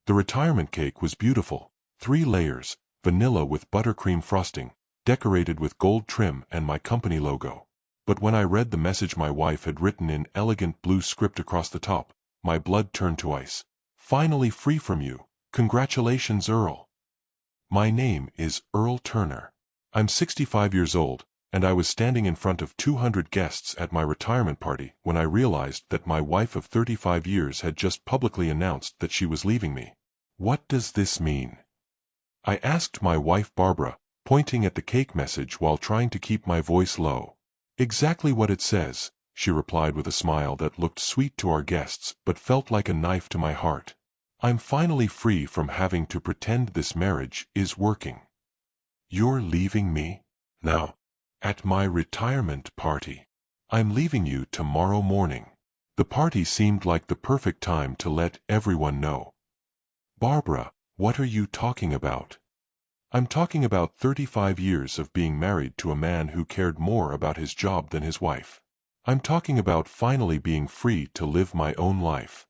The retirement cake was beautiful, 3 layers, vanilla with buttercream frosting, decorated with gold trim and my company logo. But when I read the message my wife had written in elegant blue script across the top, my blood turned to ice. Finally free from you. Congratulations, Earl. My name is Earl Turner. I'm 65 years old, and I was standing in front of 200 guests at my retirement party when I realized that my wife of 35 years had just publicly announced that she was leaving me. What does this mean? I asked my wife Barbara, pointing at the cake message while trying to keep my voice low. Exactly what it says, she replied with a smile that looked sweet to our guests but felt like a knife to my heart. I'm finally free from having to pretend this marriage is working. You're leaving me? Now. At my retirement party. I'm leaving you tomorrow morning. The party seemed like the perfect time to let everyone know. Barbara, what are you talking about? I'm talking about 35 years of being married to a man who cared more about his job than his wife. I'm talking about finally being free to live my own life.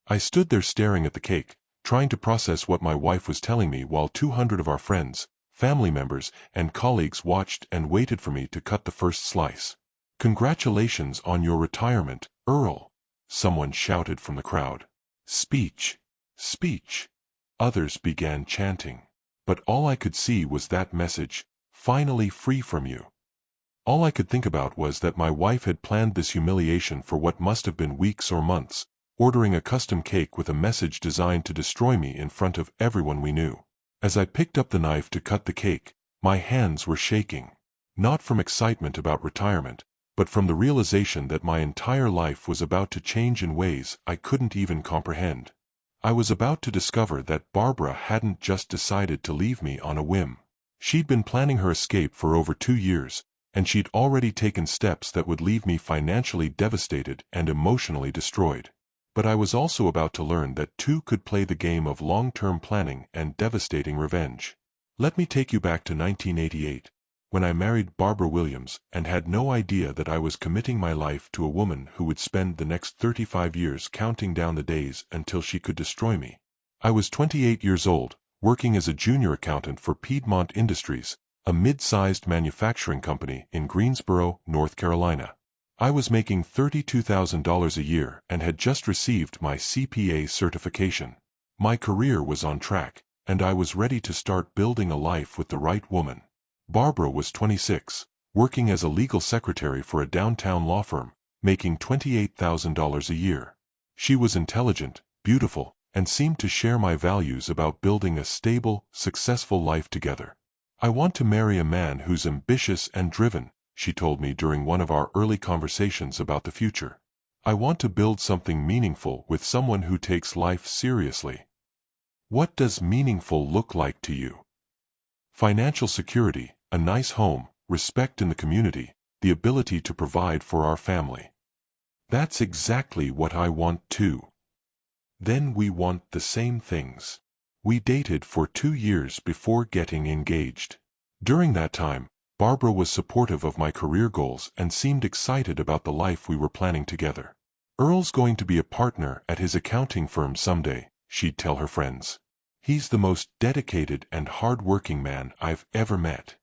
I stood there staring at the cake, trying to process what my wife was telling me while 200 of our friends, family members, and colleagues watched and waited for me to cut the first slice. Congratulations on your retirement, Earl, someone shouted from the crowd. Speech. Speech. Others began chanting. But all I could see was that message, finally free from you. All I could think about was that my wife had planned this humiliation for what must have been weeks or months, ordering a custom cake with a message designed to destroy me in front of everyone we knew. As I picked up the knife to cut the cake, my hands were shaking. Not from excitement about retirement, but from the realization that my entire life was about to change in ways I couldn't even comprehend. I was about to discover that Barbara hadn't just decided to leave me on a whim. She'd been planning her escape for over 2 years, and she'd already taken steps that would leave me financially devastated and emotionally destroyed. But I was also about to learn that two could play the game of long-term planning and devastating revenge. Let me take you back to 1988, when I married Barbara Williams and had no idea that I was committing my life to a woman who would spend the next 35 years counting down the days until she could destroy me. I was 28 years old, working as a junior accountant for Piedmont Industries, a mid-sized manufacturing company in Greensboro, North Carolina. I was making $32,000 a year and had just received my CPA certification. My career was on track, and I was ready to start building a life with the right woman. Barbara was 26, working as a legal secretary for a downtown law firm, making $28,000 a year. She was intelligent, beautiful, and seemed to share my values about building a stable, successful life together. I want to marry a man who's ambitious and driven, she told me during one of our early conversations about the future. I want to build something meaningful with someone who takes life seriously. What does meaningful look like to you? Financial security, a nice home, respect in the community, the ability to provide for our family. That's exactly what I want too. Then we want the same things. We dated for 2 years before getting engaged. During that time, Barbara was supportive of my career goals and seemed excited about the life we were planning together. Earl's going to be a partner at his accounting firm someday, she'd tell her friends. He's the most dedicated and hard-working man I've ever met.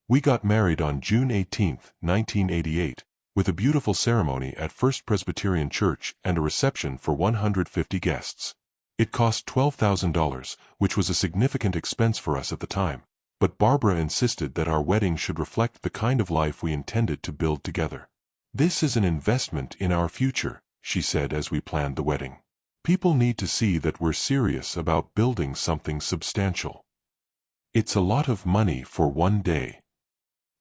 We got married on June 18, 1988, with a beautiful ceremony at First Presbyterian Church and a reception for 150 guests. It cost $12,000, which was a significant expense for us at the time, but Barbara insisted that our wedding should reflect the kind of life we intended to build together. This is an investment in our future, she said as we planned the wedding. People need to see that we're serious about building something substantial. It's a lot of money for one day.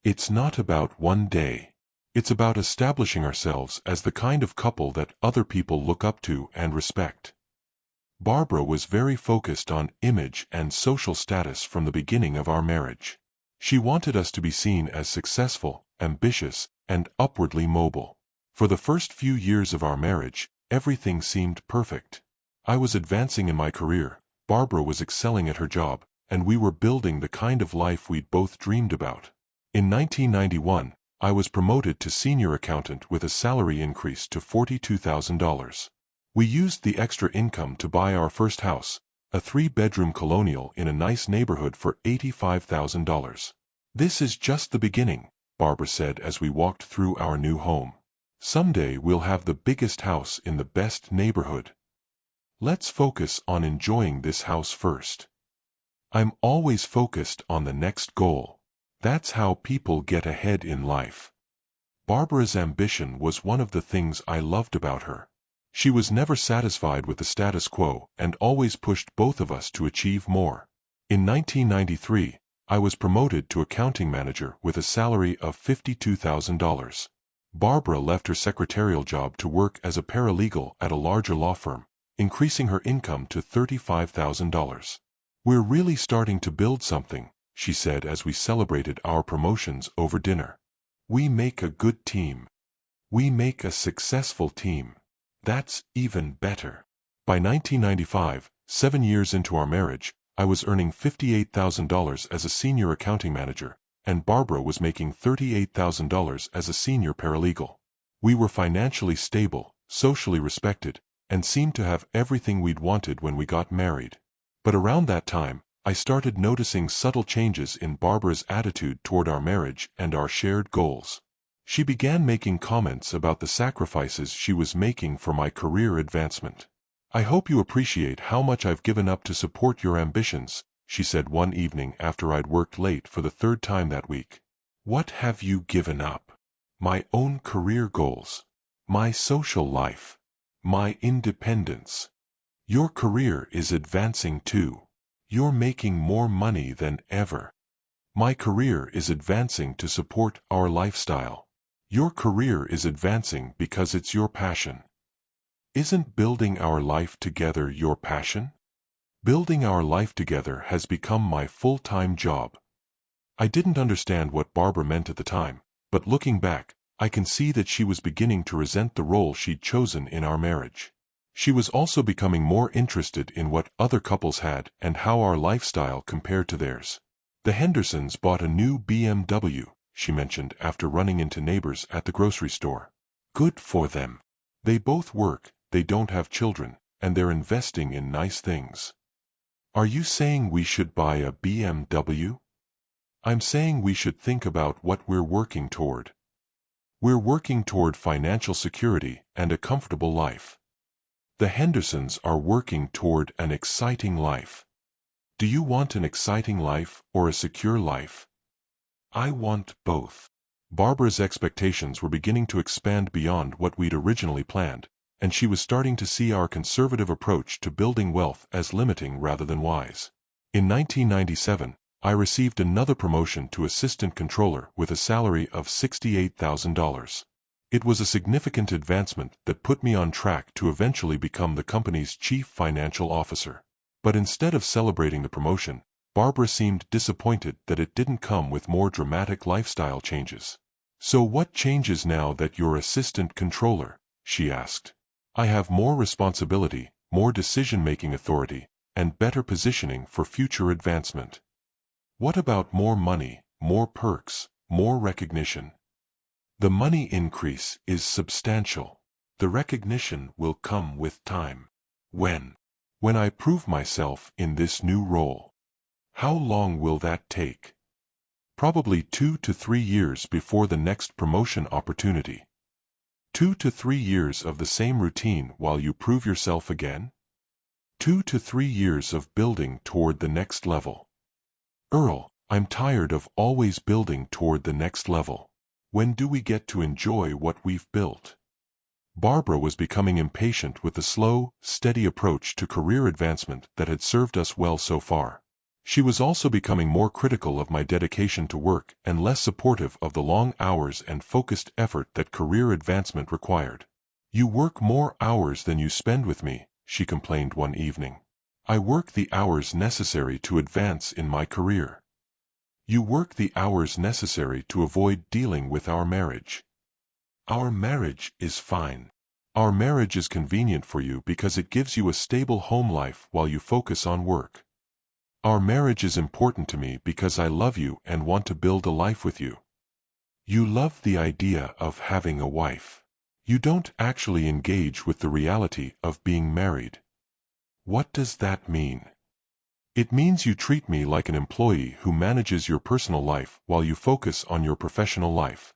It's not about one day. It's about establishing ourselves as the kind of couple that other people look up to and respect. Barbara was very focused on image and social status from the beginning of our marriage. She wanted us to be seen as successful, ambitious, and upwardly mobile. For the first few years of our marriage, everything seemed perfect. I was advancing in my career, Barbara was excelling at her job, and we were building the kind of life we'd both dreamed about. In 1991, I was promoted to senior accountant with a salary increase to $42,000. We used the extra income to buy our first house, A 3-bedroom colonial in a nice neighborhood for $85,000. This is just the beginning, Barbara said as we walked through our new home. Someday we'll have the biggest house in the best neighborhood. Let's focus on enjoying this house first. I'm always focused on the next goal. That's how people get ahead in life. Barbara's ambition was one of the things I loved about her. She was never satisfied with the status quo and always pushed both of us to achieve more. In 1993, I was promoted to accounting manager with a salary of $52,000. Barbara left her secretarial job to work as a paralegal at a larger law firm, increasing her income to $35,000. We're really starting to build something, she said as we celebrated our promotions over dinner. We make a good team. We make a successful team. That's even better. By 1995, 7 years into our marriage, I was earning $58,000 as a senior accounting manager, and Barbara was making $38,000 as a senior paralegal. We were financially stable, socially respected, and seemed to have everything we'd wanted when we got married. But around that time, I started noticing subtle changes in Barbara's attitude toward our marriage and our shared goals. She began making comments about the sacrifices she was making for my career advancement. I hope you appreciate how much I've given up to support your ambitions, she said one evening after I'd worked late for the 3rd time that week. What have you given up? My own career goals. My social life. My independence. Your career is advancing too. You're making more money than ever. My career is advancing to support our lifestyle. Your career is advancing because it's your passion. Isn't building our life together your passion? Building our life together has become my full-time job. I didn't understand what Barbara meant at the time, but looking back, I can see that she was beginning to resent the role she'd chosen in our marriage. She was also becoming more interested in what other couples had and how our lifestyle compared to theirs. The Hendersons bought a new BMW, she mentioned after running into neighbors at the grocery store. Good for them. They both work, they don't have children, and they're investing in nice things. Are you saying we should buy a BMW? I'm saying we should think about what we're working toward. We're working toward financial security and a comfortable life. The Hendersons are working toward an exciting life. Do you want an exciting life or a secure life? I want both. Barbara's expectations were beginning to expand beyond what we'd originally planned, and she was starting to see our conservative approach to building wealth as limiting rather than wise. In 1997, I received another promotion to assistant controller with a salary of $68,000. It was a significant advancement that put me on track to eventually become the company's chief financial officer. But instead of celebrating the promotion, Barbara seemed disappointed that it didn't come with more dramatic lifestyle changes. So what changes now that you're assistant controller? She asked. I have more responsibility, more decision-making authority, and better positioning for future advancement. What about more money, more perks, more recognition? The money increase is substantial. The recognition will come with time. When? When I prove myself in this new role. How long will that take? Probably 2 to 3 years before the next promotion opportunity. 2 to 3 years of the same routine while you prove yourself again? 2 to 3 years of building toward the next level. Earl, I'm tired of always building toward the next level. When do we get to enjoy what we've built? Barbara was becoming impatient with the slow, steady approach to career advancement that had served us well so far. She was also becoming more critical of my dedication to work and less supportive of the long hours and focused effort that career advancement required. You work more hours than you spend with me, she complained one evening. I work the hours necessary to advance in my career. You work the hours necessary to avoid dealing with our marriage. Our marriage is fine. Our marriage is convenient for you because it gives you a stable home life while you focus on work. Our marriage is important to me because I love you and want to build a life with you. You love the idea of having a wife. You don't actually engage with the reality of being married. What does that mean? It means you treat me like an employee who manages your personal life while you focus on your professional life.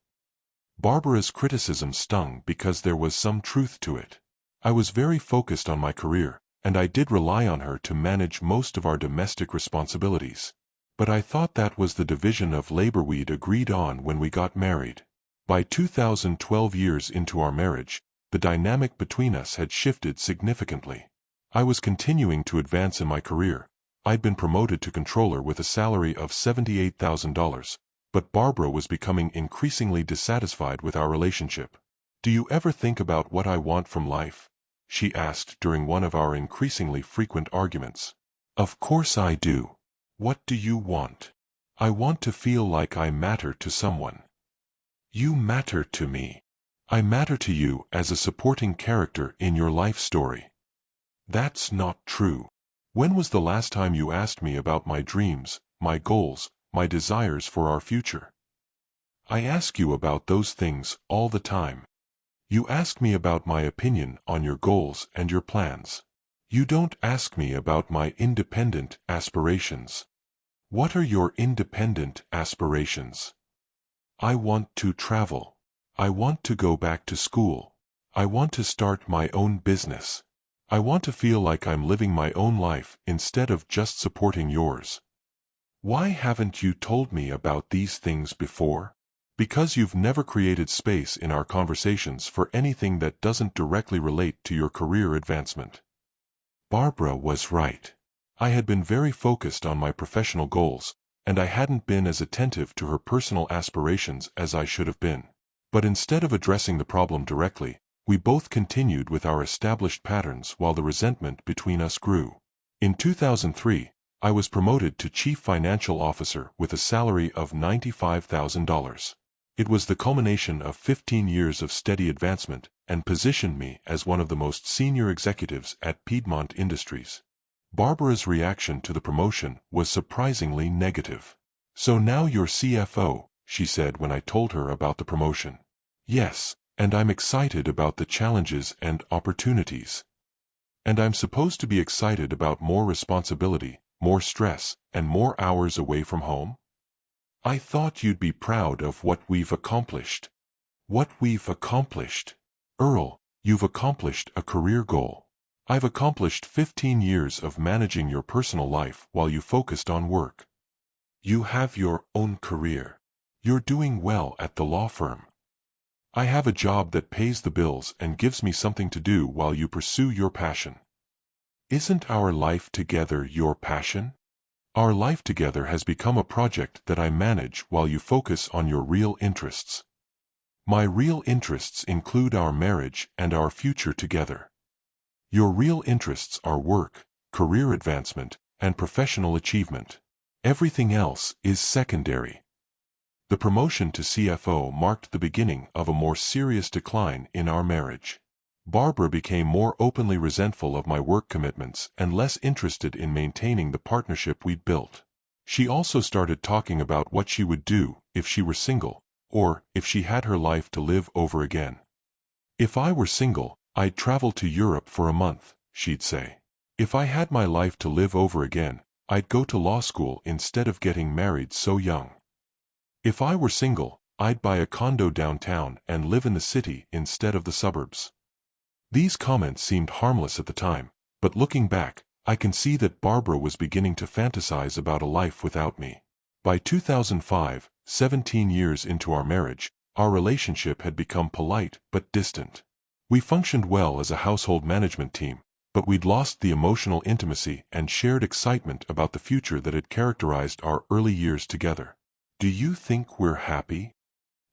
Barbara's criticism stung because there was some truth to it. I was very focused on my career, and I did rely on her to manage most of our domestic responsibilities. But I thought that was the division of labor we'd agreed on when we got married. By 2012, years into our marriage, the dynamic between us had shifted significantly. I was continuing to advance in my career. I'd been promoted to controller with a salary of $78,000, but Barbara was becoming increasingly dissatisfied with our relationship. "Do you ever think about what I want from life?" she asked during one of our increasingly frequent arguments. "Of course I do. What do you want?" "I want to feel like I matter to someone." "You matter to me. I matter to you as a supporting character in your life story." "That's not true. When was the last time you asked me about my dreams, my goals, my desires for our future?" "I ask you about those things all the time. You ask me about my opinion on your goals and your plans. You don't ask me about my independent aspirations." "What are your independent aspirations?" "I want to travel. I want to go back to school. I want to start my own business. I want to feel like I'm living my own life instead of just supporting yours." "Why haven't you told me about these things before?" "Because you've never created space in our conversations for anything that doesn't directly relate to your career advancement." Barbara was right. I had been very focused on my professional goals, and I hadn't been as attentive to her personal aspirations as I should have been. But instead of addressing the problem directly, we both continued with our established patterns while the resentment between us grew. In 2003, I was promoted to Chief Financial Officer with a salary of $95,000. It was the culmination of 15 years of steady advancement and positioned me as one of the most senior executives at Piedmont Industries. Barbara's reaction to the promotion was surprisingly negative. "So now you're CFO," she said when I told her about the promotion. "Yes, and I'm excited about the challenges and opportunities. And I'm supposed to be excited about more responsibility, more stress, and more hours away from home? I thought you'd be proud of what we've accomplished." "What we've accomplished?" "Earl, you've accomplished a career goal. I've accomplished 15 years of managing your personal life while you focused on work. You have your own career. You're doing well at the law firm. I have a job that pays the bills and gives me something to do while you pursue your passion. Isn't our life together your passion? Our life together has become a project that I manage while you focus on your real interests. My real interests include our marriage and our future together. Your real interests are work, career advancement, and professional achievement. Everything else is secondary." The promotion to CFO marked the beginning of a more serious decline in our marriage. Barbara became more openly resentful of my work commitments and less interested in maintaining the partnership we'd built. She also started talking about what she would do if she were single, or if she had her life to live over again. "If I were single, I'd travel to Europe for a month," she'd say. "If I had my life to live over again, I'd go to law school instead of getting married so young. If I were single, I'd buy a condo downtown and live in the city instead of the suburbs." These comments seemed harmless at the time, but looking back, I can see that Barbara was beginning to fantasize about a life without me. By 2005, 17 years into our marriage, our relationship had become polite but distant. We functioned well as a household management team, but we'd lost the emotional intimacy and shared excitement about the future that had characterized our early years together. "Do you think we're happy?"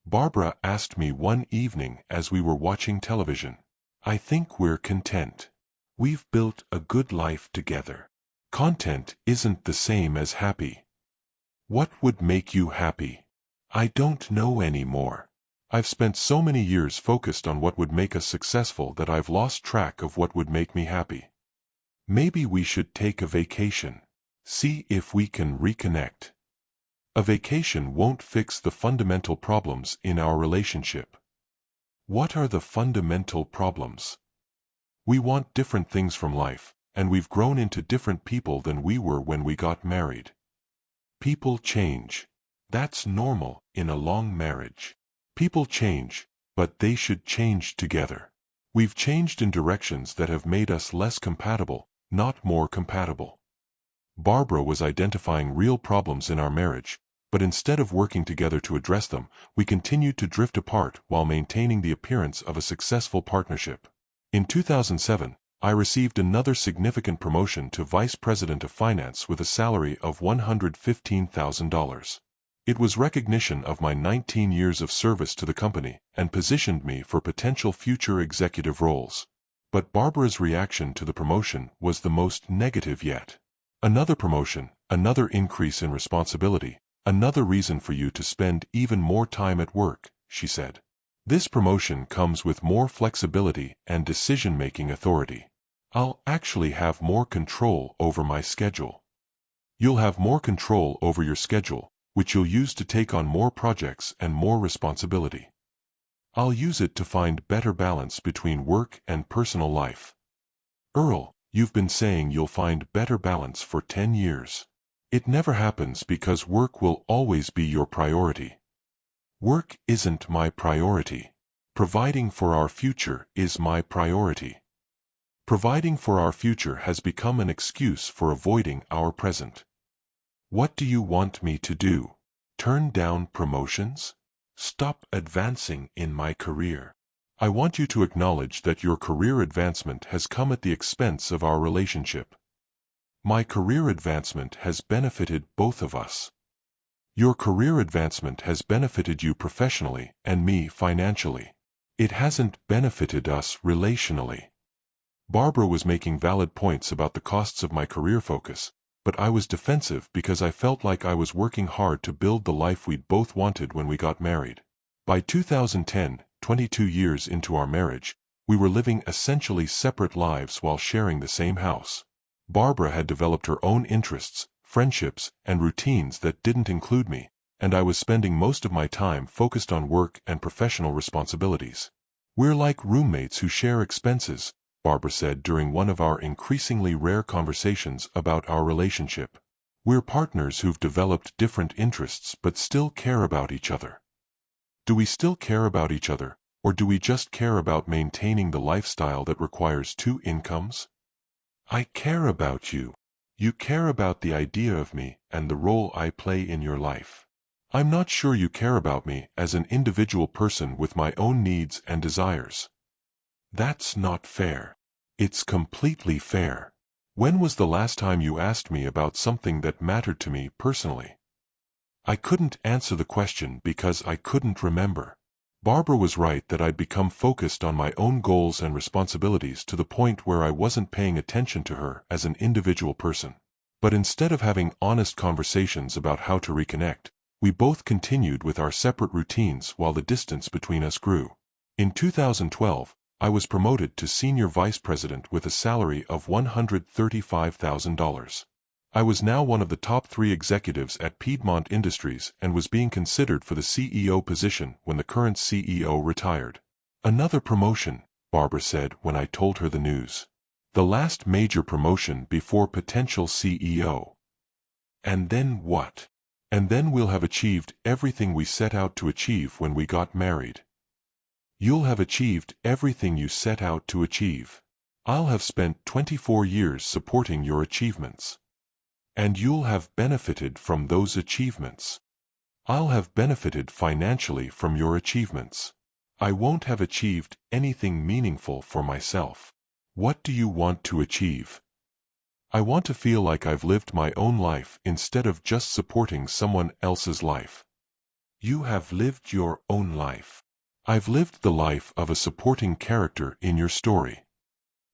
Barbara asked me one evening as we were watching television. "I think we're content. We've built a good life together." Content isn't the same as happy. "What would make you happy?" "I don't know anymore. I've spent so many years focused on what would make us successful that I've lost track of what would make me happy." "Maybe we should take a vacation. See if we can reconnect." "A vacation won't fix the fundamental problems in our relationship." "What are the fundamental problems?" "We want different things from life, and we've grown into different people than we were when we got married. People change. That's normal in a long marriage. People change, but they should change together. We've changed in directions that have made us less compatible, not more compatible. Barbara was identifying real problems in our marriage, but instead of working together to address them, we continued to drift apart while maintaining the appearance of a successful partnership. In 2007, I received another significant promotion to Vice President of Finance with a salary of $115,000. It was recognition of my 19 years of service to the company and positioned me for potential future executive roles. But Barbara's reaction to the promotion was the most negative yet. Another promotion, another increase in responsibility, another reason for you to spend even more time at work, she said. This promotion comes with more flexibility and decision-making authority. I'll actually have more control over my schedule. You'll have more control over your schedule, which you'll use to take on more projects and more responsibility. I'll use it to find better balance between work and personal life. Earl, you've been saying you'll find better balance for 10 years. It never happens because work will always be your priority. Work isn't my priority. Providing for our future is my priority. Providing for our future has become an excuse for avoiding our present. What do you want me to do? Turn down promotions? Stop advancing in my career. I want you to acknowledge that your career advancement has come at the expense of our relationship. My career advancement has benefited both of us. Your career advancement has benefited you professionally and me financially. It hasn't benefited us relationally. Barbara was making valid points about the costs of my career focus, but I was defensive because I felt like I was working hard to build the life we'd both wanted when we got married. By 2010, 22 years into our marriage, we were living essentially separate lives while sharing the same house. Barbara had developed her own interests, friendships, and routines that didn't include me, and I was spending most of my time focused on work and professional responsibilities. We're like roommates who share expenses, Barbara said during one of our increasingly rare conversations about our relationship. We're partners who've developed different interests but still care about each other. Do we still care about each other, or do we just care about maintaining the lifestyle that requires two incomes? I care about you. You care about the idea of me and the role I play in your life. I'm not sure you care about me as an individual person with my own needs and desires. That's not fair. It's completely fair. When was the last time you asked me about something that mattered to me personally? I couldn't answer the question because I couldn't remember. Barbara was right that I'd become focused on my own goals and responsibilities to the point where I wasn't paying attention to her as an individual person. But instead of having honest conversations about how to reconnect, we both continued with our separate routines while the distance between us grew. In 2012, I was promoted to Senior Vice President with a salary of $135,000. I was now one of the top 3 executives at Piedmont Industries and was being considered for the CEO position when the current CEO retired. Another promotion, Barbara said when I told her the news. The last major promotion before potential CEO. And then what? And then we'll have achieved everything we set out to achieve when we got married. You'll have achieved everything you set out to achieve. I'll have spent 24 years supporting your achievements. And you'll have benefited from those achievements. I'll have benefited financially from your achievements. I won't have achieved anything meaningful for myself. What do you want to achieve? I want to feel like I've lived my own life instead of just supporting someone else's life. You have lived your own life. I've lived the life of a supporting character in your story.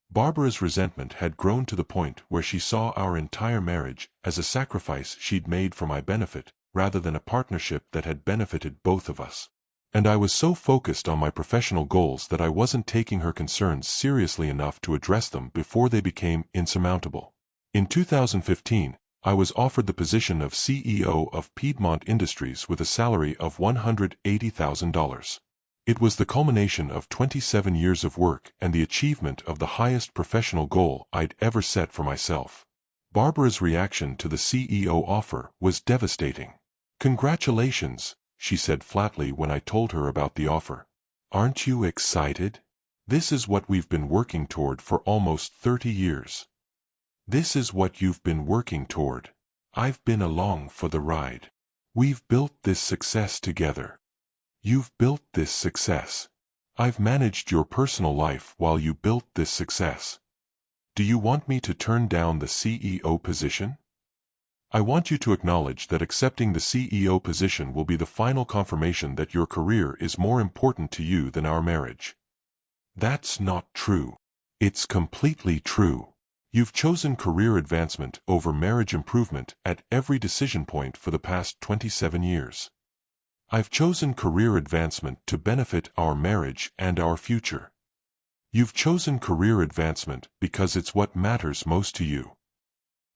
Barbara's resentment had grown to the point where she saw our entire marriage as a sacrifice she'd made for my benefit, rather than a partnership that had benefited both of us. And I was so focused on my professional goals that I wasn't taking her concerns seriously enough to address them before they became insurmountable. In 2015, I was offered the position of CEO of Piedmont Industries with a salary of $180,000. It was the culmination of 27 years of work and the achievement of the highest professional goal I'd ever set for myself. Barbara's reaction to the CEO offer was devastating. "Congratulations," she said flatly when I told her about the offer. "Aren't you excited? This is what we've been working toward for almost 30 years. This is what you've been working toward. I've been along for the ride. We've built this success together. You've built this success. I've managed your personal life while you built this success. Do you want me to turn down the CEO position? I want you to acknowledge that accepting the CEO position will be the final confirmation that your career is more important to you than our marriage." "That's not true." "It's completely true. You've chosen career advancement over marriage improvement at every decision point for the past 27 years. I've chosen career advancement to benefit our marriage and our future. You've chosen career advancement because it's what matters most to you.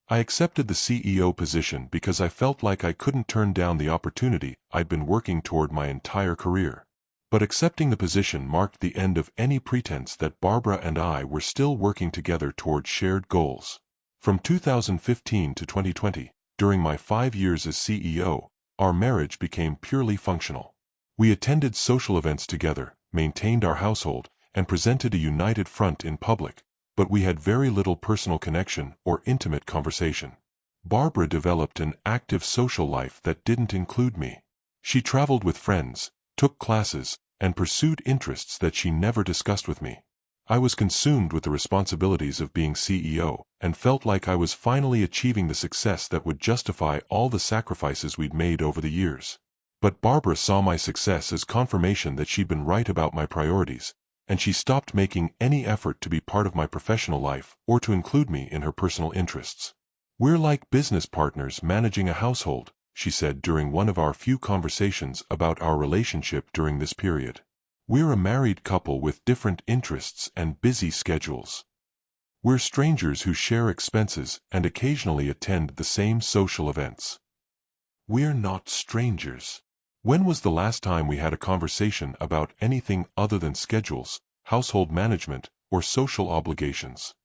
I accepted the CEO position because I felt like I couldn't turn down the opportunity I'd been working toward my entire career. But accepting the position marked the end of any pretense that Barbara and I were still working together toward shared goals. From 2015 to 2020, during my 5 years as CEO, our marriage became purely functional. We attended social events together, maintained our household, and presented a united front in public, but we had very little personal connection or intimate conversation. Barbara developed an active social life that didn't include me. She traveled with friends, took classes, and pursued interests that she never discussed with me. I was consumed with the responsibilities of being CEO, and felt like I was finally achieving the success that would justify all the sacrifices we'd made over the years. But Barbara saw my success as confirmation that she'd been right about my priorities, and she stopped making any effort to be part of my professional life or to include me in her personal interests. "We're like business partners managing a household," she said during one of our few conversations about our relationship during this period. "We're a married couple with different interests and busy schedules. We're strangers who share expenses and occasionally attend the same social events. We're not strangers." When was the last time we had a conversation about anything other than schedules, household management, or social obligations?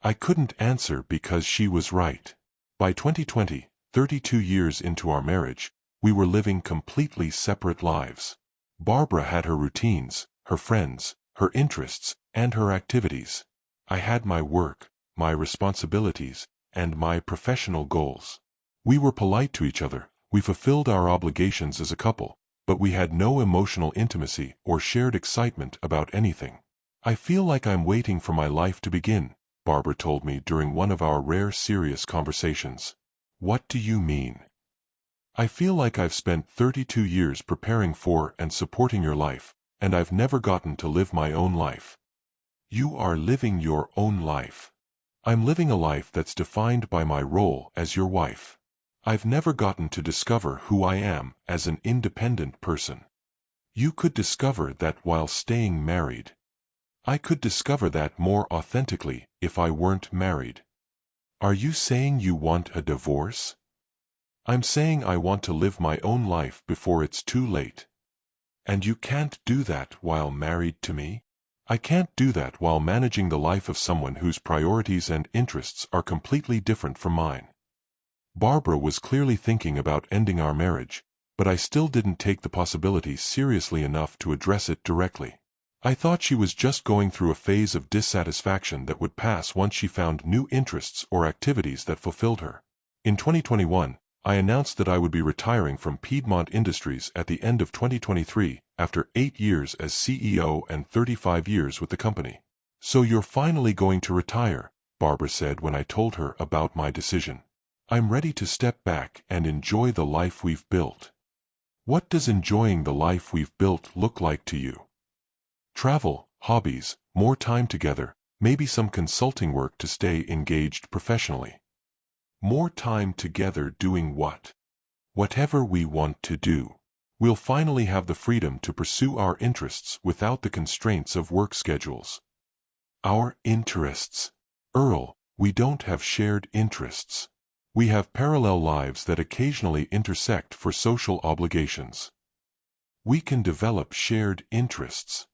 I couldn't answer because she was right. By 2020, 32 years into our marriage, we were living completely separate lives. Barbara had her routines, her friends, her interests, and her activities. I had my work, my responsibilities, and my professional goals. We were polite to each other. We fulfilled our obligations as a couple, but we had no emotional intimacy or shared excitement about anything. "I feel like I'm waiting for my life to begin," Barbara told me during one of our rare serious conversations. "What do you mean?" "I feel like I've spent 32 years preparing for and supporting your life, and I've never gotten to live my own life." "You are living your own life." "I'm living a life that's defined by my role as your wife. I've never gotten to discover who I am as an independent person." "You could discover that while staying married." "I could discover that more authentically if I weren't married." "Are you saying you want a divorce?" "I'm saying I want to live my own life before it's too late." "And you can't do that while married to me?" "I can't do that while managing the life of someone whose priorities and interests are completely different from mine." Barbara was clearly thinking about ending our marriage, but I still didn't take the possibility seriously enough to address it directly. I thought she was just going through a phase of dissatisfaction that would pass once she found new interests or activities that fulfilled her. In 2021, I announced that I would be retiring from Piedmont Industries at the end of 2023 after 8 years as CEO and 35 years with the company. "So you're finally going to retire," Barbara said when I told her about my decision. "I'm ready to step back and enjoy the life we've built." "What does enjoying the life we've built look like to you?" "Travel, hobbies, more time together, maybe some consulting work to stay engaged professionally." "More time together doing what?" "Whatever we want to do. We'll finally have the freedom to pursue our interests without the constraints of work schedules." "Our interests? Earl, we don't have shared interests. We have parallel lives that occasionally intersect for social obligations." We can develop shared interests.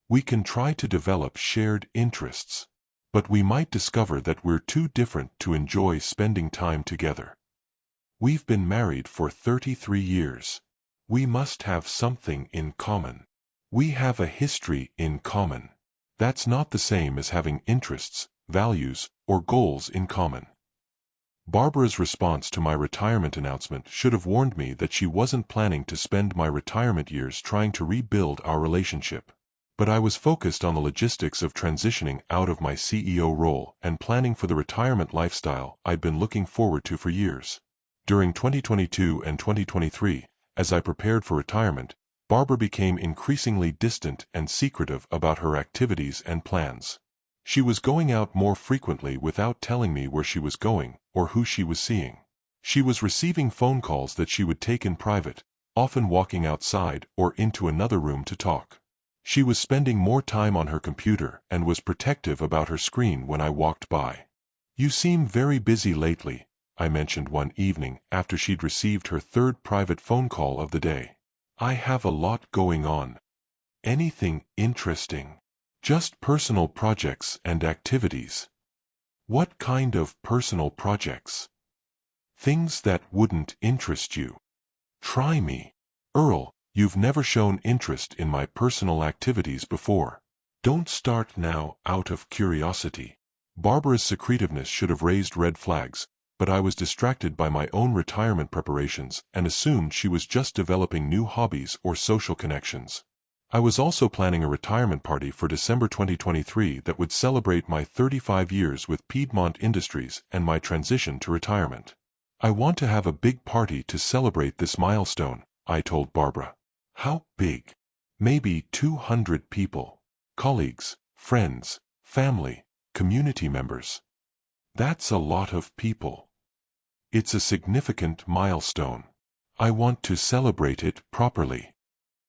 We can try to develop shared interests. But we might discover that we're too different to enjoy spending time together. We've been married for 33 years. We must have something in common. We have a history in common. That's not the same as having interests, values, or goals in common. Barbara's response to my retirement announcement should have warned me that she wasn't planning to spend my retirement years trying to rebuild our relationship. But I was focused on the logistics of transitioning out of my CEO role and planning for the retirement lifestyle I'd been looking forward to for years. During 2022 and 2023, as I prepared for retirement, Barbara became increasingly distant and secretive about her activities and plans. She was going out more frequently without telling me where she was going or who she was seeing. She was receiving phone calls that she would take in private, often walking outside or into another room to talk. She was spending more time on her computer and was protective about her screen when I walked by. "You seem very busy lately," I mentioned one evening after she'd received her third private phone call of the day. "I have a lot going on." "Anything interesting?" "Just personal projects and activities." "What kind of personal projects?" "Things that wouldn't interest you." "Try me." "Earl, you've never shown interest in my personal activities before. Don't start now out of curiosity." Barbara's secretiveness should have raised red flags, but I was distracted by my own retirement preparations and assumed she was just developing new hobbies or social connections. I was also planning a retirement party for December 2023 that would celebrate my 35 years with Piedmont Industries and my transition to retirement. "I want to have a big party to celebrate this milestone," I told Barbara. "How big?" "Maybe 200 people. Colleagues, friends, family, community members." "That's a lot of people." "It's a significant milestone. I want to celebrate it properly."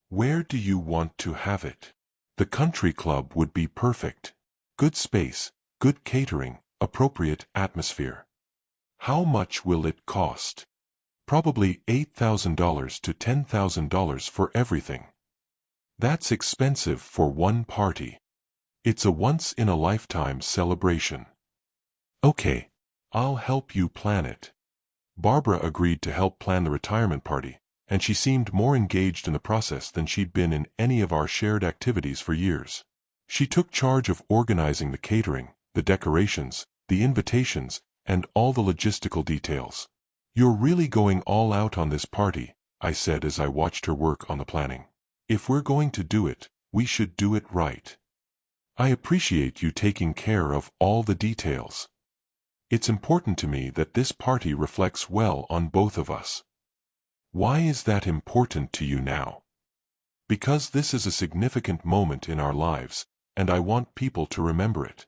"Where do you want to have it?" "The country club would be perfect. Good space, good catering, appropriate atmosphere." "How much will it cost?" "Probably $8,000 to $10,000 for everything." "That's expensive for one party." "It's a once-in-a-lifetime celebration." "Okay, I'll help you plan it." Barbara agreed to help plan the retirement party, and she seemed more engaged in the process than she'd been in any of our shared activities for years. She took charge of organizing the catering, the decorations, the invitations, and all the logistical details. "You're really going all out on this party," I said as I watched her work on the planning. "If we're going to do it, we should do it right. I appreciate you taking care of all the details. It's important to me that this party reflects well on both of us." "Why is that important to you now?" "Because this is a significant moment in our lives, and I want people to remember it."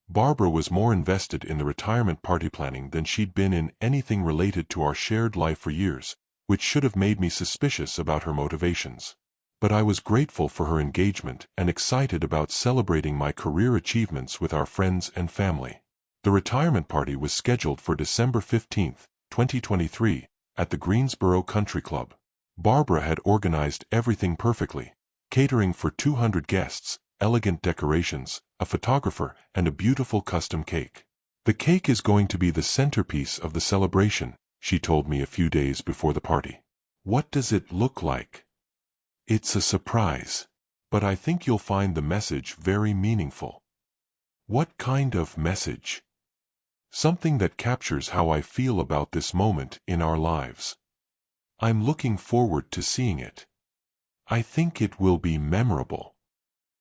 Barbara was more invested in the retirement party planning than she'd been in anything related to our shared life for years, which should have made me suspicious about her motivations. But I was grateful for her engagement and excited about celebrating my career achievements with our friends and family. The retirement party was scheduled for December 15, 2023, at the Greensboro Country Club. Barbara had organized everything perfectly: catering for 200 guests, elegant decorations, a photographer, and a beautiful custom cake. "The cake is going to be the centerpiece of the celebration," she told me a few days before the party. "What does it look like?" "It's a surprise. But I think you'll find the message very meaningful." "What kind of message?" "Something that captures how I feel about this moment in our lives." "I'm looking forward to seeing it. I think it will be memorable."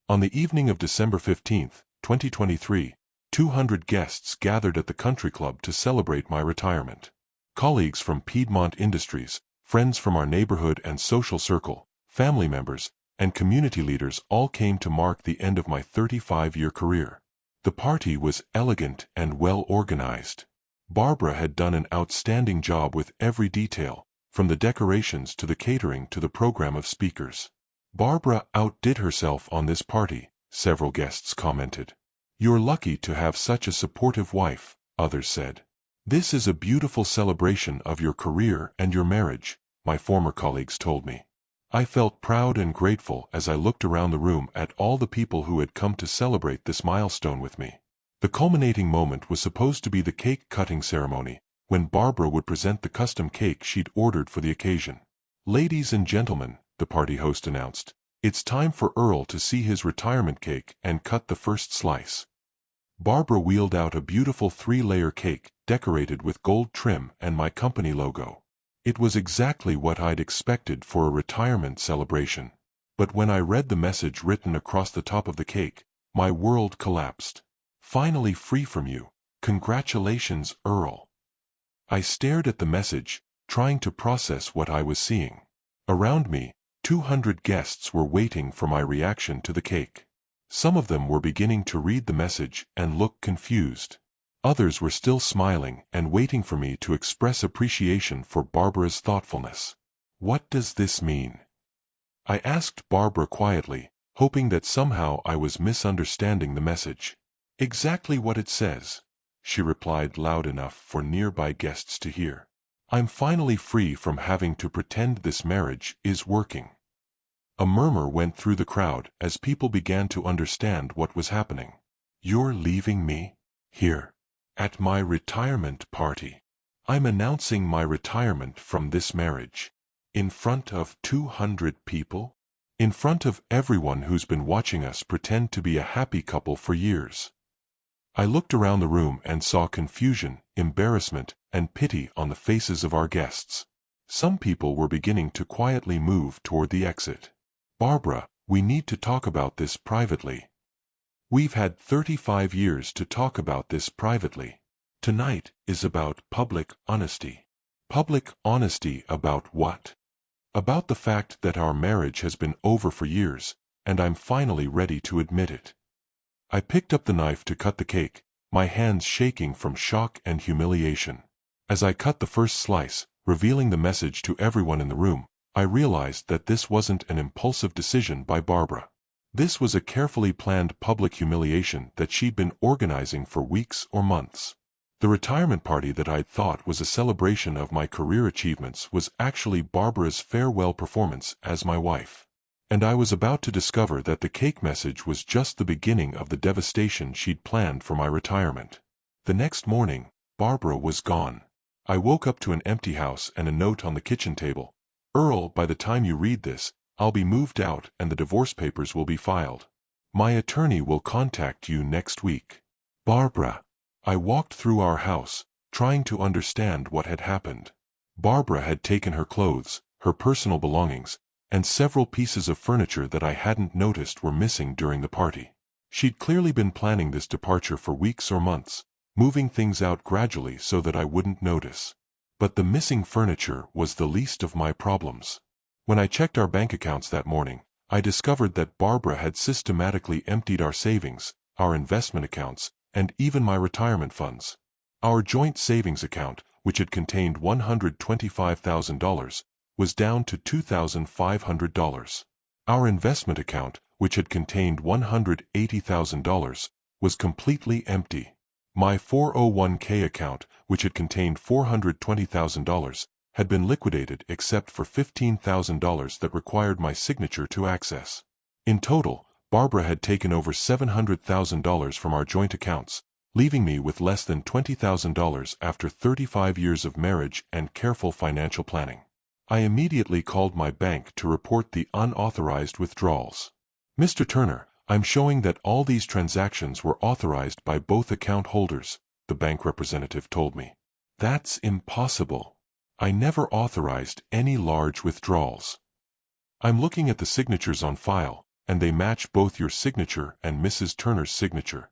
On the evening of December 15, 2023, 200 guests gathered at the country club to celebrate my retirement. Colleagues from Piedmont Industries, friends from our neighborhood and social circle, family members, and community leaders all came to mark the end of my 35-year career. The party was elegant and well organized. Barbara had done an outstanding job with every detail, from the decorations to the catering to the program of speakers. "Barbara outdid herself on this party," several guests commented. "You're lucky to have such a supportive wife," others said. "This is a beautiful celebration of your career and your marriage," my former colleagues told me. I felt proud and grateful as I looked around the room at all the people who had come to celebrate this milestone with me. The culminating moment was supposed to be the cake-cutting ceremony, when Barbara would present the custom cake she'd ordered for the occasion. "Ladies and gentlemen," the party host announced, "it's time for Earl to see his retirement cake and cut the first slice." Barbara wheeled out a beautiful 3-layer cake, decorated with gold trim and my company logo. It was exactly what I'd expected for a retirement celebration. But when I read the message written across the top of the cake, my world collapsed. "Finally free from you. Congratulations, Earl." I stared at the message, trying to process what I was seeing. Around me, 200 guests were waiting for my reaction to the cake. Some of them were beginning to read the message and look confused. Others were still smiling and waiting for me to express appreciation for Barbara's thoughtfulness. "What does this mean?" I asked Barbara quietly, hoping that somehow I was misunderstanding the message. "Exactly what it says," she replied loud enough for nearby guests to hear. "I'm finally free from having to pretend this marriage is working." A murmur went through the crowd as people began to understand what was happening. "You're leaving me? Here? At my retirement party? I'm announcing my retirement from this marriage. In front of 200 people? In front of everyone who's been watching us pretend to be a happy couple for years." I looked around the room and saw confusion, embarrassment, and pity on the faces of our guests. Some people were beginning to quietly move toward the exit. "Barbara, we need to talk about this privately. We've had 35 years to talk about this privately. Tonight is about public honesty." "Public honesty about what?" "About the fact that our marriage has been over for years, and I'm finally ready to admit it." I picked up the knife to cut the cake, my hands shaking from shock and humiliation. As I cut the first slice, revealing the message to everyone in the room, I realized that this wasn't an impulsive decision by Barbara. This was a carefully planned public humiliation that she'd been organizing for weeks or months. The retirement party that I'd thought was a celebration of my career achievements was actually Barbara's farewell performance as my wife. And I was about to discover that the cake message was just the beginning of the devastation she'd planned for my retirement. The next morning, Barbara was gone. I woke up to an empty house and a note on the kitchen table. "Earl, by the time you read this, I'll be moved out and the divorce papers will be filed. My attorney will contact you next week. Barbara." I walked through our house, trying to understand what had happened. Barbara had taken her clothes, her personal belongings, and several pieces of furniture that I hadn't noticed were missing during the party. She'd clearly been planning this departure for weeks or months, moving things out gradually so that I wouldn't notice. But the missing furniture was the least of my problems. When I checked our bank accounts that morning, I discovered that Barbara had systematically emptied our savings, our investment accounts, and even my retirement funds. Our joint savings account, which had contained $125,000, was down to $2,500. Our investment account, which had contained $180,000, was completely empty. My 401k account, which had contained $420,000, had been liquidated except for $15,000 that required my signature to access. In total, Barbara had taken over $700,000 from our joint accounts, leaving me with less than $20,000 after 35 years of marriage and careful financial planning. I immediately called my bank to report the unauthorized withdrawals. "Mr. Turner, I'm showing that all these transactions were authorized by both account holders," the bank representative told me. "That's impossible. I never authorized any large withdrawals. I'm looking at the signatures on file, and they match both your signature and Mrs. Turner's signature."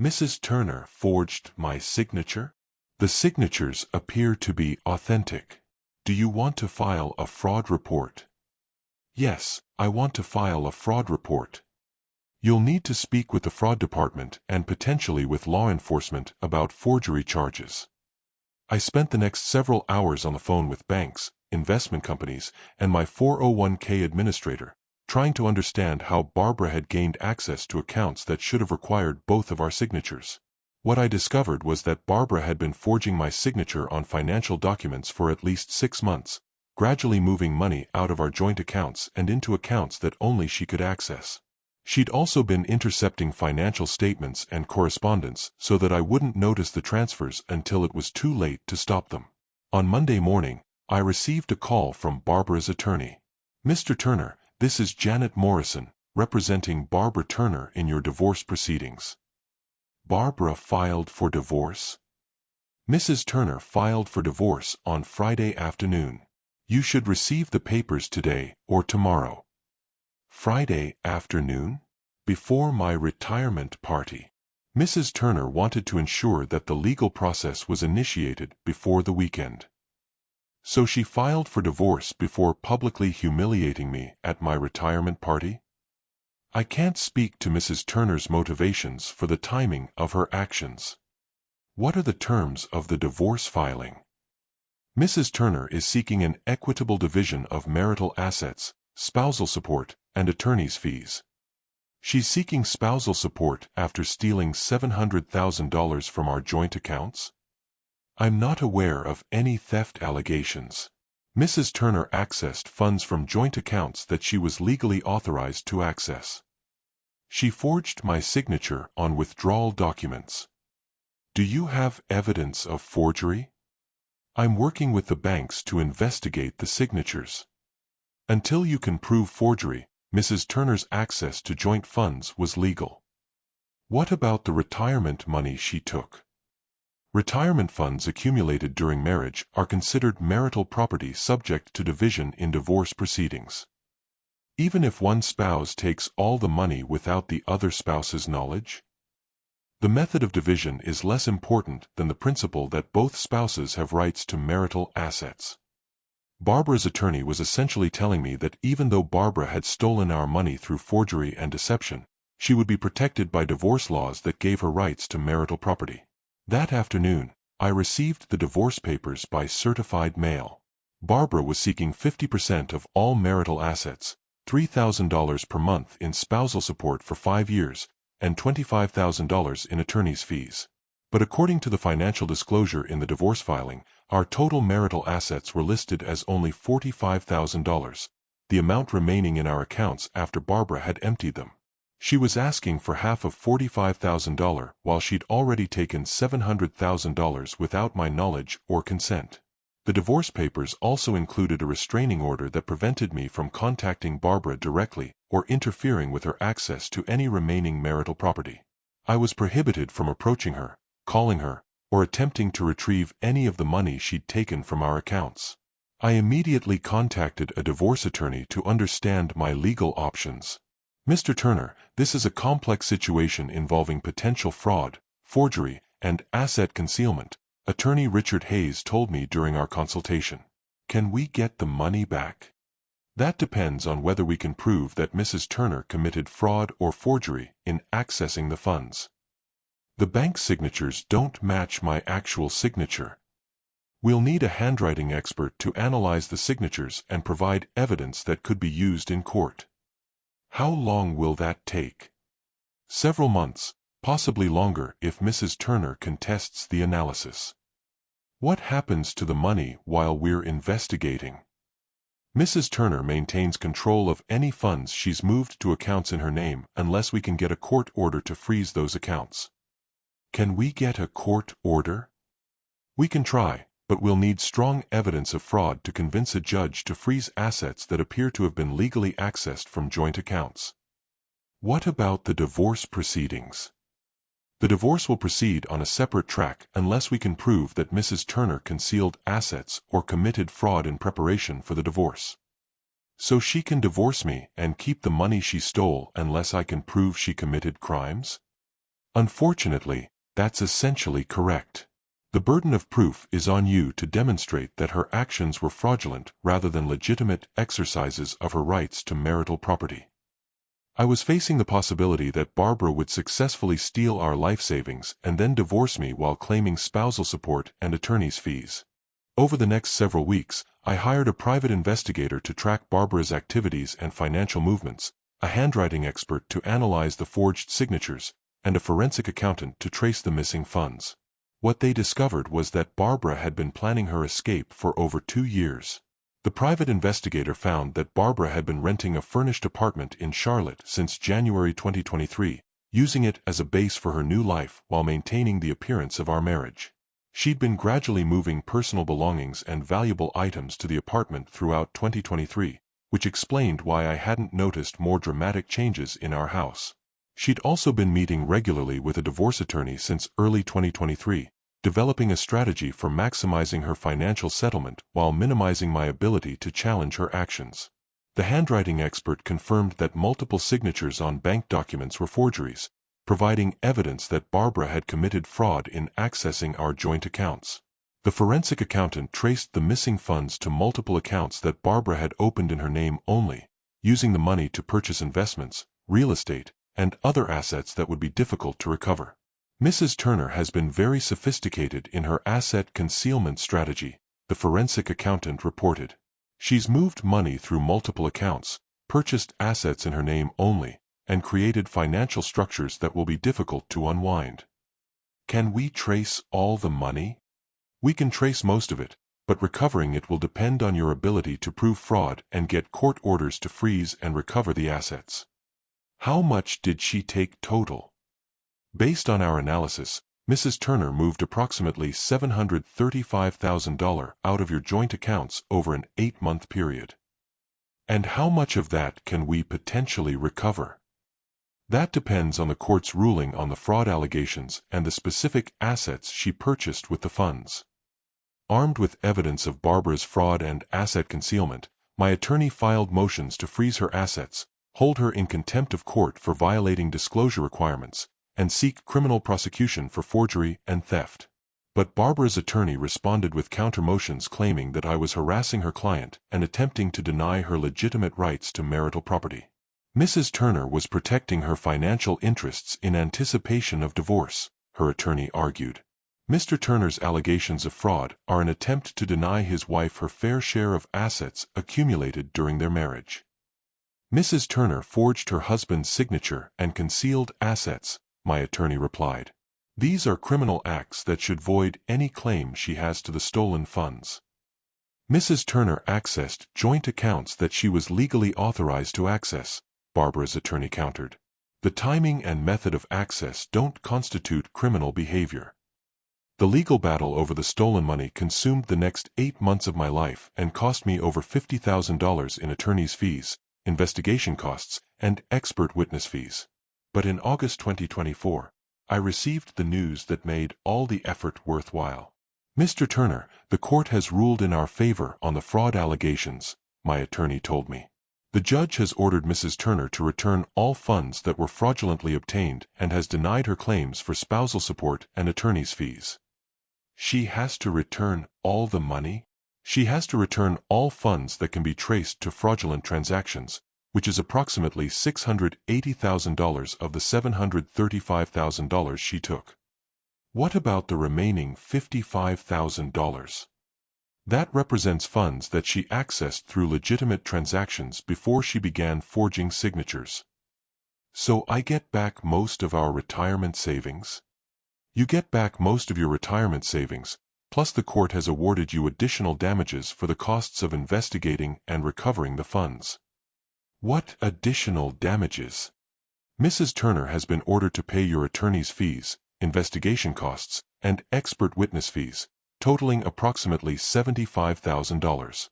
"Mrs. Turner forged my signature?" "The signatures appear to be authentic. Do you want to file a fraud report?" "Yes, I want to file a fraud report." "You'll need to speak with the fraud department and potentially with law enforcement about forgery charges." I spent the next several hours on the phone with banks, investment companies, and my 401k administrator, trying to understand how Barbara had gained access to accounts that should have required both of our signatures. What I discovered was that Barbara had been forging my signature on financial documents for at least 6 months, gradually moving money out of our joint accounts and into accounts that only she could access. She'd also been intercepting financial statements and correspondence so that I wouldn't notice the transfers until it was too late to stop them. On Monday morning, I received a call from Barbara's attorney. "Mr. Turner, this is Janet Morrison, representing Barbara Turner in your divorce proceedings." Barbara filed for divorce? Mrs. Turner filed for divorce on Friday afternoon. You should receive the papers today or tomorrow. Friday afternoon? Before my retirement party. Mrs. Turner wanted to ensure that the legal process was initiated before the weekend. So she filed for divorce before publicly humiliating me at my retirement party? I can't speak to Mrs. Turner's motivations for the timing of her actions. What are the terms of the divorce filing? Mrs. Turner is seeking an equitable division of marital assets, spousal support, and attorney's fees. She's seeking spousal support after stealing $700,000 from our joint accounts? I'm not aware of any theft allegations. Mrs. Turner accessed funds from joint accounts that she was legally authorized to access. She forged my signature on withdrawal documents. Do you have evidence of forgery? I'm working with the banks to investigate the signatures. Until you can prove forgery, Mrs. Turner's access to joint funds was legal. What about the retirement money she took? Retirement funds accumulated during marriage are considered marital property subject to division in divorce proceedings. Even if one spouse takes all the money without the other spouse's knowledge? The method of division is less important than the principle that both spouses have rights to marital assets. Barbara's attorney was essentially telling me that even though Barbara had stolen our money through forgery and deception, she would be protected by divorce laws that gave her rights to marital property. That afternoon, I received the divorce papers by certified mail. Barbara was seeking 50% of all marital assets, $3,000 per month in spousal support for 5 years, and $25,000 in attorney's fees. But according to the financial disclosure in the divorce filing, our total marital assets were listed as only $45,000, the amount remaining in our accounts after Barbara had emptied them. She was asking for half of $45,000 while she'd already taken $700,000 without my knowledge or consent. The divorce papers also included a restraining order that prevented me from contacting Barbara directly or interfering with her access to any remaining marital property. I was prohibited from approaching her, calling her, or attempting to retrieve any of the money she'd taken from our accounts. I immediately contacted a divorce attorney to understand my legal options. "Mr. Turner, this is a complex situation involving potential fraud, forgery, and asset concealment," Attorney Richard Hayes told me during our consultation. "Can we get the money back?" "That depends on whether we can prove that Mrs. Turner committed fraud or forgery in accessing the funds. The bank signatures don't match my actual signature. We'll need a handwriting expert to analyze the signatures and provide evidence that could be used in court." "How long will that take?" "Several months, possibly longer if Mrs. Turner contests the analysis." "What happens to the money while we're investigating?" "Mrs. Turner maintains control of any funds she's moved to accounts in her name unless we can get a court order to freeze those accounts." "Can we get a court order?" "We can try, but we'll need strong evidence of fraud to convince a judge to freeze assets that appear to have been legally accessed from joint accounts." "What about the divorce proceedings?" "The divorce will proceed on a separate track unless we can prove that Mrs. Turner concealed assets or committed fraud in preparation for the divorce." "So she can divorce me and keep the money she stole unless I can prove she committed crimes?" "Unfortunately, that's essentially correct. The burden of proof is on you to demonstrate that her actions were fraudulent rather than legitimate exercises of her rights to marital property." I was facing the possibility that Barbara would successfully steal our life savings and then divorce me while claiming spousal support and attorney's fees. Over the next several weeks, I hired a private investigator to track Barbara's activities and financial movements, a handwriting expert to analyze the forged signatures, and a forensic accountant to trace the missing funds. What they discovered was that Barbara had been planning her escape for over 2 years. The private investigator found that Barbara had been renting a furnished apartment in Charlotte since January 2023, using it as a base for her new life while maintaining the appearance of our marriage. She'd been gradually moving personal belongings and valuable items to the apartment throughout 2023, which explained why I hadn't noticed more dramatic changes in our house. She'd also been meeting regularly with a divorce attorney since early 2023, developing a strategy for maximizing her financial settlement while minimizing my ability to challenge her actions. The handwriting expert confirmed that multiple signatures on bank documents were forgeries, providing evidence that Barbara had committed fraud in accessing our joint accounts. The forensic accountant traced the missing funds to multiple accounts that Barbara had opened in her name only, using the money to purchase investments, real estate, and other assets that would be difficult to recover. Mrs. Turner has been very sophisticated in her asset concealment strategy, the forensic accountant reported. She's moved money through multiple accounts, purchased assets in her name only, and created financial structures that will be difficult to unwind. Can we trace all the money? We can trace most of it, but recovering it will depend on your ability to prove fraud and get court orders to freeze and recover the assets. How much did she take total? Based on our analysis, Mrs. Turner moved approximately $735,000 out of your joint accounts over an 8-month period. And how much of that can we potentially recover? That depends on the court's ruling on the fraud allegations and the specific assets she purchased with the funds. Armed with evidence of Barbara's fraud and asset concealment, my attorney filed motions to freeze her assets, hold her in contempt of court for violating disclosure requirements, and seek criminal prosecution for forgery and theft. But Barbara's attorney responded with counter-motions claiming that I was harassing her client and attempting to deny her legitimate rights to marital property. Mrs. Turner was protecting her financial interests in anticipation of divorce, her attorney argued. Mr. Turner's allegations of fraud are an attempt to deny his wife her fair share of assets accumulated during their marriage. Mrs. Turner forged her husband's signature and concealed assets, my attorney replied. These are criminal acts that should void any claim she has to the stolen funds. Mrs. Turner accessed joint accounts that she was legally authorized to access, Barbara's attorney countered. The timing and method of access don't constitute criminal behavior. The legal battle over the stolen money consumed the next 8 months of my life and cost me over $50,000 in attorney's fees, investigation costs, and expert witness fees. But in August 2024, I received the news that made all the effort worthwhile. Mr. Turner, the court has ruled in our favor on the fraud allegations, my attorney told me. The judge has ordered Mrs. Turner to return all funds that were fraudulently obtained and has denied her claims for spousal support and attorney's fees. She has to return all the money? She has to return all funds that can be traced to fraudulent transactions, which is approximately $680,000 of the $735,000 she took. What about the remaining $55,000? That represents funds that she accessed through legitimate transactions before she began forging signatures. So I get back most of our retirement savings? You get back most of your retirement savings, plus the court has awarded you additional damages for the costs of investigating and recovering the funds. What additional damages? Mrs. Turner has been ordered to pay your attorney's fees, investigation costs, and expert witness fees, totaling approximately $75,000.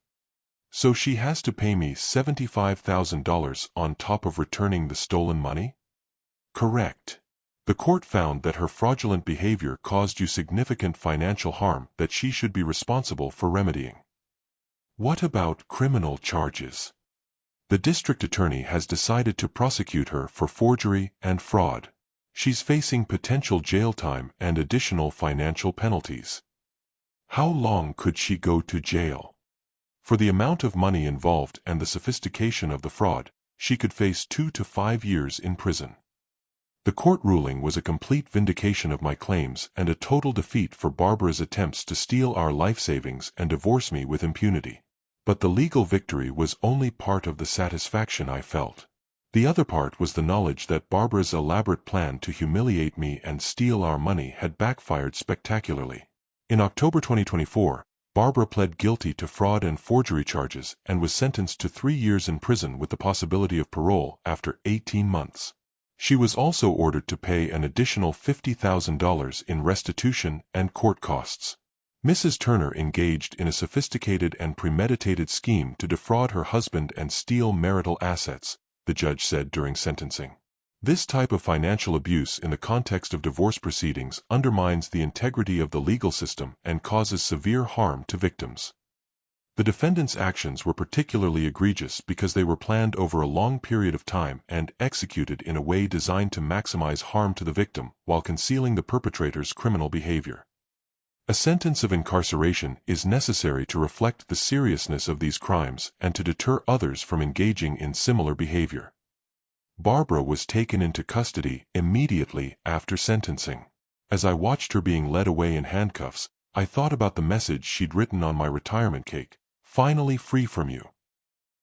So she has to pay me $75,000 on top of returning the stolen money? Correct. The court found that her fraudulent behavior caused you significant financial harm that she should be responsible for remedying. What about criminal charges? The district attorney has decided to prosecute her for forgery and fraud. She's facing potential jail time and additional financial penalties. How long could she go to jail? For the amount of money involved and the sophistication of the fraud, she could face 2 to 5 years in prison. The court ruling was a complete vindication of my claims and a total defeat for Barbara's attempts to steal our life savings and divorce me with impunity. But the legal victory was only part of the satisfaction I felt. The other part was the knowledge that Barbara's elaborate plan to humiliate me and steal our money had backfired spectacularly. In October 2024, Barbara pled guilty to fraud and forgery charges and was sentenced to 3 years in prison with the possibility of parole after 18 months. She was also ordered to pay an additional $50,000 in restitution and court costs. Mrs. Turner engaged in a sophisticated and premeditated scheme to defraud her husband and steal marital assets, the judge said during sentencing. This type of financial abuse in the context of divorce proceedings undermines the integrity of the legal system and causes severe harm to victims. The defendant's actions were particularly egregious because they were planned over a long period of time and executed in a way designed to maximize harm to the victim while concealing the perpetrator's criminal behavior. A sentence of incarceration is necessary to reflect the seriousness of these crimes and to deter others from engaging in similar behavior. Barbara was taken into custody immediately after sentencing. As I watched her being led away in handcuffs, I thought about the message she'd written on my retirement cake, "Finally free from you."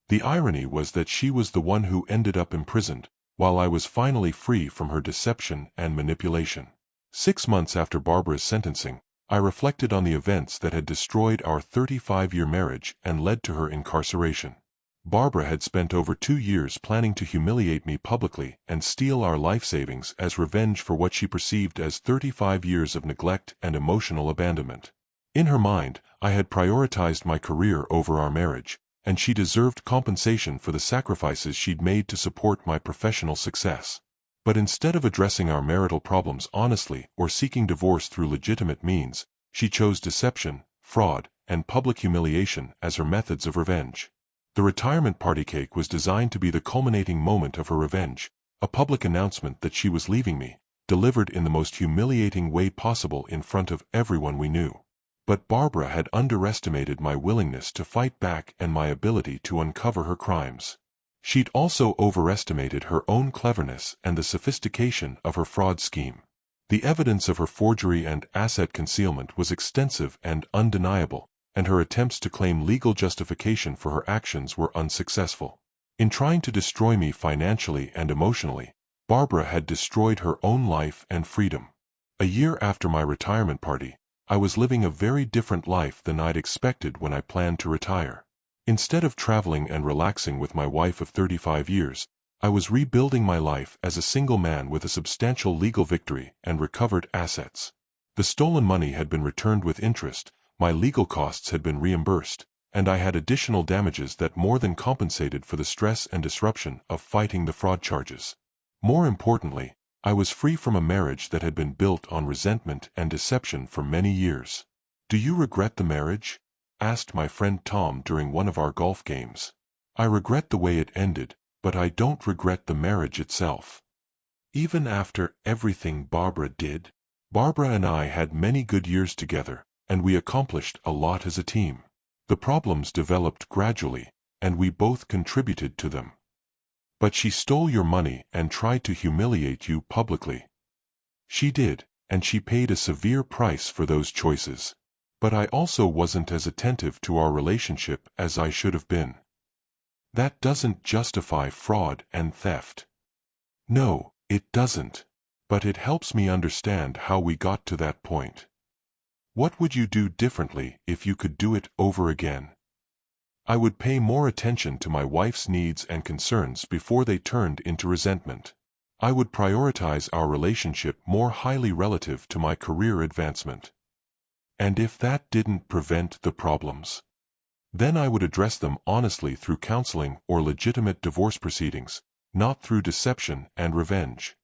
The irony was that she was the one who ended up imprisoned, while I was finally free from her deception and manipulation. 6 months after Barbara's sentencing, I reflected on the events that had destroyed our 35-year marriage and led to her incarceration. Barbara had spent over 2 years planning to humiliate me publicly and steal our life savings as revenge for what she perceived as 35 years of neglect and emotional abandonment. In her mind, I had prioritized my career over our marriage, and she deserved compensation for the sacrifices she'd made to support my professional success. But instead of addressing our marital problems honestly or seeking divorce through legitimate means, she chose deception, fraud, and public humiliation as her methods of revenge. The retirement party cake was designed to be the culminating moment of her revenge, a public announcement that she was leaving me, delivered in the most humiliating way possible in front of everyone we knew. But Barbara had underestimated my willingness to fight back and my ability to uncover her crimes. She'd also overestimated her own cleverness and the sophistication of her fraud scheme. The evidence of her forgery and asset concealment was extensive and undeniable, and her attempts to claim legal justification for her actions were unsuccessful. In trying to destroy me financially and emotionally, Barbara had destroyed her own life and freedom. A year after my retirement party, I was living a very different life than I'd expected when I planned to retire. Instead of traveling and relaxing with my wife of 35 years, I was rebuilding my life as a single man with a substantial legal victory and recovered assets. The stolen money had been returned with interest, my legal costs had been reimbursed, and I had additional damages that more than compensated for the stress and disruption of fighting the fraud charges. More importantly, I was free from a marriage that had been built on resentment and deception for many years. "Do you regret the marriage?" asked my friend Tom during one of our golf games. "I regret the way it ended, but I don't regret the marriage itself." Even after everything Barbara did, Barbara and I had many good years together, and we accomplished a lot as a team. The problems developed gradually, and we both contributed to them. But she stole your money and tried to humiliate you publicly. She did, and she paid a severe price for those choices. But I also wasn't as attentive to our relationship as I should have been. That doesn't justify fraud and theft. No, it doesn't. But it helps me understand how we got to that point. What would you do differently if you could do it over again? I would pay more attention to my wife's needs and concerns before they turned into resentment. I would prioritize our relationship more highly relative to my career advancement. And if that didn't prevent the problems, then I would address them honestly through counseling or legitimate divorce proceedings, not through deception and revenge.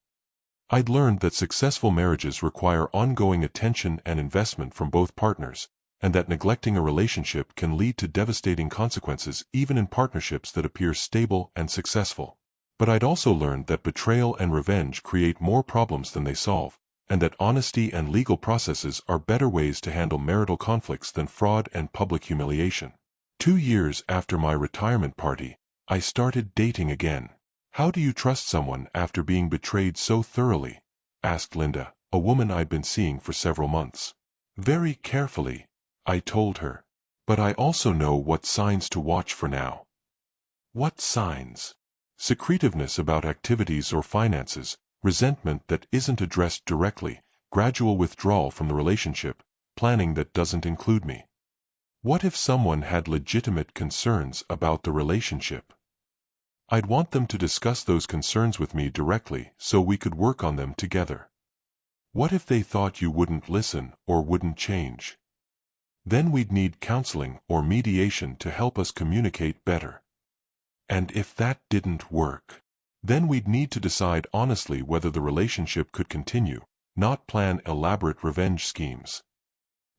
I'd learned that successful marriages require ongoing attention and investment from both partners, and that neglecting a relationship can lead to devastating consequences even in partnerships that appear stable and successful. But I'd also learned that betrayal and revenge create more problems than they solve, and that honesty and legal processes are better ways to handle marital conflicts than fraud and public humiliation. 2 years after my retirement party, I started dating again. "How do you trust someone after being betrayed so thoroughly?" asked Linda, a woman I'd been seeing for several months. "Very carefully," I told her. "But I also know what signs to watch for now." "What signs?" "Secretiveness about activities or finances, resentment that isn't addressed directly, gradual withdrawal from the relationship, planning that doesn't include me." What if someone had legitimate concerns about the relationship? I'd want them to discuss those concerns with me directly so we could work on them together. What if they thought you wouldn't listen or wouldn't change? Then we'd need counseling or mediation to help us communicate better. And if that didn't work, then we'd need to decide honestly whether the relationship could continue, not plan elaborate revenge schemes.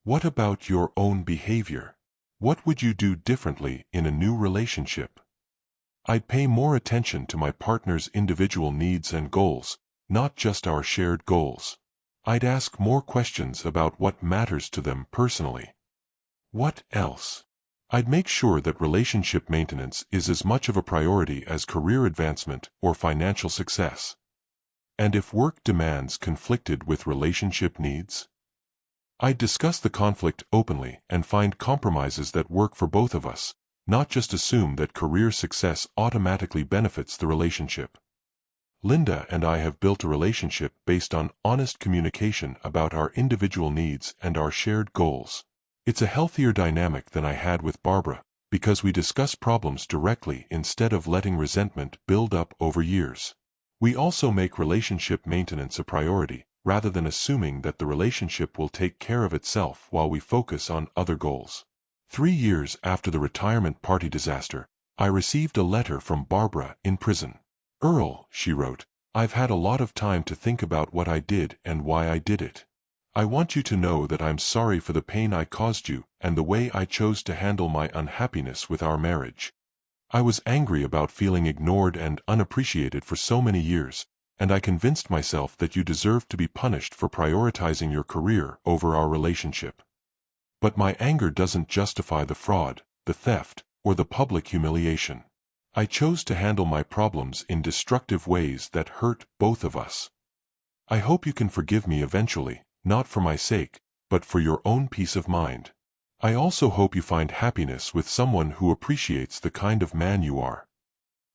What about your own behavior? What would you do differently in a new relationship? I'd pay more attention to my partner's individual needs and goals, not just our shared goals. I'd ask more questions about what matters to them personally. What else? I'd make sure that relationship maintenance is as much of a priority as career advancement or financial success. And if work demands conflicted with relationship needs? I'd discuss the conflict openly and find compromises that work for both of us, not just assume that career success automatically benefits the relationship. Linda and I have built a relationship based on honest communication about our individual needs and our shared goals. It's a healthier dynamic than I had with Barbara, because we discuss problems directly instead of letting resentment build up over years. We also make relationship maintenance a priority, rather than assuming that the relationship will take care of itself while we focus on other goals. 3 years after the retirement party disaster, I received a letter from Barbara in prison. "Earl," she wrote, "I've had a lot of time to think about what I did and why I did it. I want you to know that I'm sorry for the pain I caused you and the way I chose to handle my unhappiness with our marriage. I was angry about feeling ignored and unappreciated for so many years, and I convinced myself that you deserved to be punished for prioritizing your career over our relationship. But my anger doesn't justify the fraud, the theft, or the public humiliation. I chose to handle my problems in destructive ways that hurt both of us. I hope you can forgive me eventually, not for my sake, but for your own peace of mind. I also hope you find happiness with someone who appreciates the kind of man you are."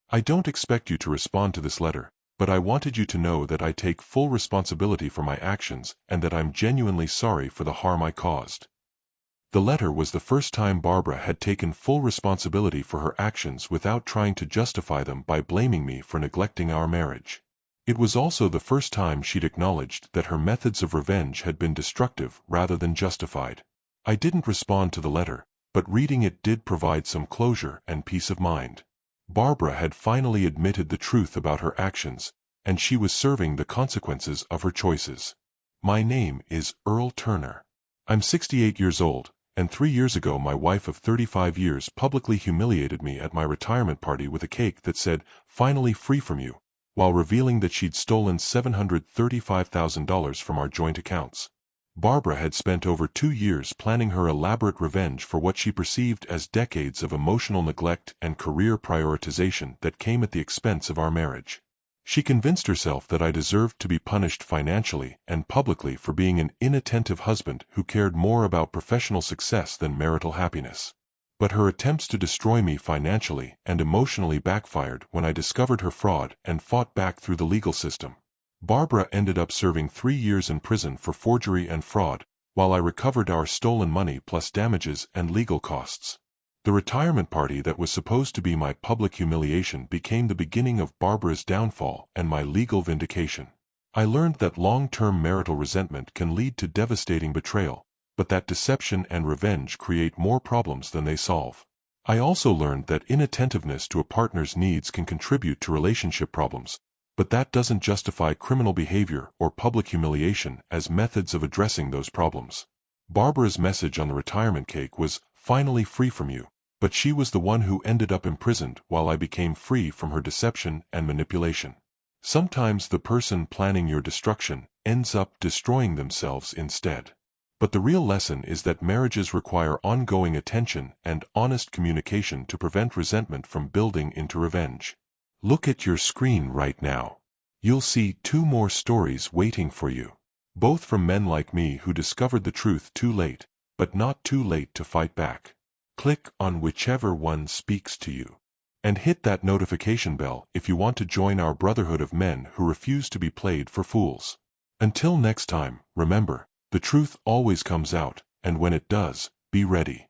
I don't expect you to respond to this letter, but I wanted you to know that I take full responsibility for my actions and that I'm genuinely sorry for the harm I caused. The letter was the first time Barbara had taken full responsibility for her actions without trying to justify them by blaming me for neglecting our marriage. It was also the first time she'd acknowledged that her methods of revenge had been destructive rather than justified. I didn't respond to the letter, but reading it did provide some closure and peace of mind. Barbara had finally admitted the truth about her actions, and she was serving the consequences of her choices. My name is Earl Turner. I'm 68 years old, and 3 years ago my wife of 35 years publicly humiliated me at my retirement party with a cake that said, "Finally free from you," while revealing that she'd stolen $735,000 from our joint accounts. Barbara had spent over 2 years planning her elaborate revenge for what she perceived as decades of emotional neglect and career prioritization that came at the expense of our marriage. She convinced herself that I deserved to be punished financially and publicly for being an inattentive husband who cared more about professional success than marital happiness. But her attempts to destroy me financially and emotionally backfired when I discovered her fraud and fought back through the legal system. Barbara ended up serving 3 years in prison for forgery and fraud, while I recovered our stolen money plus damages and legal costs. The retirement party that was supposed to be my public humiliation became the beginning of Barbara's downfall and my legal vindication. I learned that long-term marital resentment can lead to devastating betrayal, but that deception and revenge create more problems than they solve. I also learned that inattentiveness to a partner's needs can contribute to relationship problems, but that doesn't justify criminal behavior or public humiliation as methods of addressing those problems. Barbara's message on the retirement cake was, "Finally free from you," but she was the one who ended up imprisoned while I became free from her deception and manipulation. Sometimes the person planning your destruction ends up destroying themselves instead. But the real lesson is that marriages require ongoing attention and honest communication to prevent resentment from building into revenge. Look at your screen right now. You'll see 2 more stories waiting for you. Both from men like me who discovered the truth too late, but not too late to fight back. Click on whichever one speaks to you. And hit that notification bell if you want to join our brotherhood of men who refuse to be played for fools. Until next time, remember, the truth always comes out, and when it does, be ready.